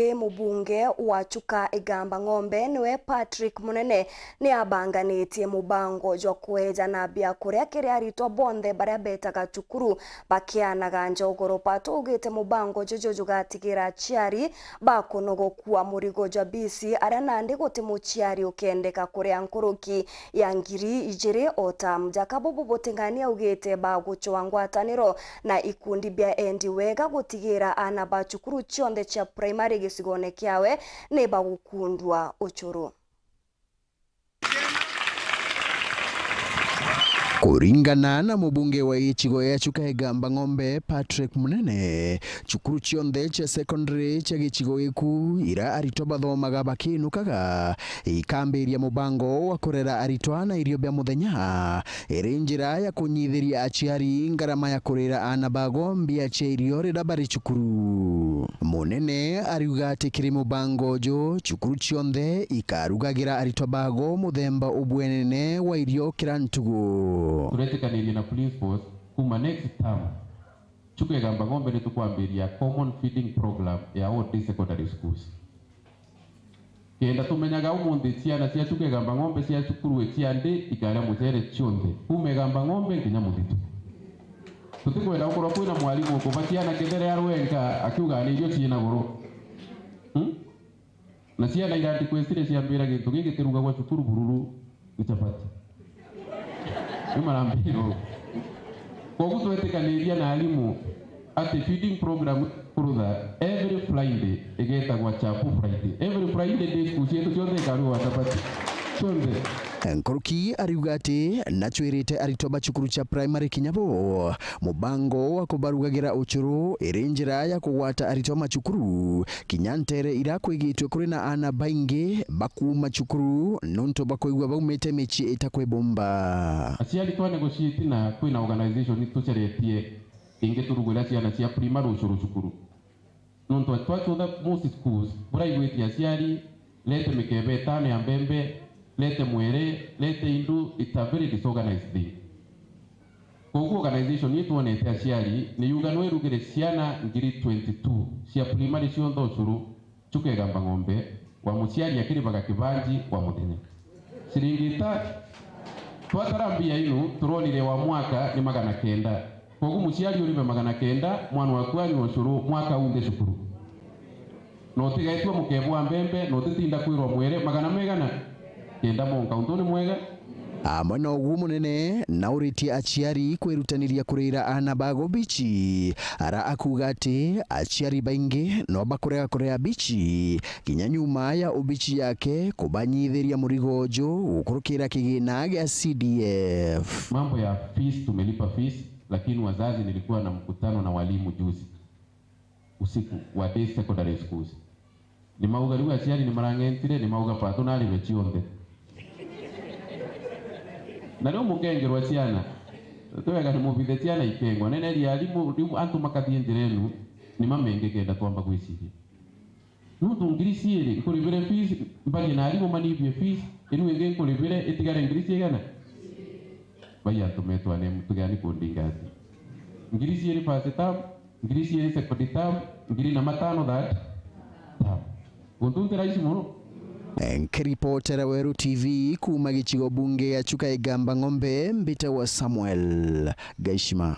Mubunge wa Chuka Igamba Ng'ombe niwe Patrick Munene ni abanganitie mubango jwa kweja na bia kuria kiri aritwa bonthe baria betaga cukuru bakianaga njogoro patugite mubango jojo gatigira chiari bakunogokua murigo jwa bisi aria nandi guti muchiari ukendeka kuria nkuruki ya ngiri ijiri otam jakabobo botingania ugite baguchwa ngwataniro na ikundi bia endi wega gutigira ana ba cukuru chionde cha primary gisigone kiawe ne bagukundwa uchuru. Kuringana na mubunge wa ichigo ya Chuka Igamba Ng'ombe Patrick Munene, chukuru chionde cha secondary cha gichigo iku ira aritwa bathomaga bakinukaga ikambiria mubango wa kurera aritwa na irio bya muthenya iri njira ya kunyithiria aciari ngarama ya kurera ana bago mbia cia irio rira bari chukuru. Munene ariuga ati kiri mubango jo chukuru chionde ikarugagira aritwa bago muthemba ubwenene wa irio kirantugo. Turetekanirie na police force kuma next term Chuka Igamba Ng'ombe ni tukwambiria common feeding program ya all these secondary schools. Kenda tumenyaga umundi ciana cia Chuka Igamba Ng'ombe cia cukuru ciande ikara mucere chionde kuma Igamba Ng'ombe nginya muthitu. Tutikwenda gukorwo kwina mwalimu kuva ciana kithere ya Rwenga akiuga ni irio ciina goro. Na ciana irati kwestire ciambira gintu giki kiruga gwa cukuru bururu ni chapati. Marambiro kwa gutuetekaniria na alimu ati feeding program kurutha every Friday igeta gwa chapu Friday every Friday day school yetu cionde karu wa tapati chonde Nkuruki ariuga ati nachwirite aritwa bachukuru cha primary kinyabo mubango wa kubarugagira uchuru iri njira ya kugwata aritwa machukuru kinyantere ira kwigitwe kuri na ana baingi bakuma chukuru nonto bakoigwa baumete mechi itakwe bomba aciari twa negotiate na kwina organization tuceretie inge turugura ciana cia primary uchuru cukuru nonto twatutha most schools buraigwiti aciari lete mikebe tano ya mbembe lete mwere, lete indu, it's a very disorganized thing. Kogu organization yetu wanete aciari ni yuganwe rugire ciana ngiri 22 cia primary ciondo uchuru Chuka Igamba Ng'ombe wa muciari akiri baga kibanji wa muthenya. Siringita twatarambia inu turonire wa mwaka ni 900. Kogu muciari uribe 900 mwana waku anyu uchuru mwaka unde cukuru. No tigaitwa mukebwa mbembe no titinda kwirwa mwere 100 kenda monka untoni mwega. Amwana ugu munene na uriti aciari kwirutaniria kurira ana bago bichi ara akuga ati aciari baingi no bakurega kurea bichi kinya nyuma ya ubichi yake kubanyithiria murigojo ukurukira kigina gya CDF. Mambo ya fees tumelipa fees, lakini wazazi nilikuwa na mkutano na walimu juzi usiku wa day secondary schools. Ni mauga liwa aciari ni marangentire ni mauga pato nali vechionde na leo mukengerwa ciana twega ni mubithe ciana ikengwa nene ri alimu antu makathie ndirenu ni mamenge kenda twamba gwiciria nutu ngiriciiri kuribire fees mbagi na alimu manibie fees inu enge kuribire itigare ngiriciiri gana baya tumetwa ne mutugani kundingati ngiriciiri first term ngiriciiri second term ngiri na matano that kuntuntira isimuno. Nkiripotera Weru TV kuma gichigo bunge ya Chuka Igamba Ng'ombe mbita wa Samuel Gaishima.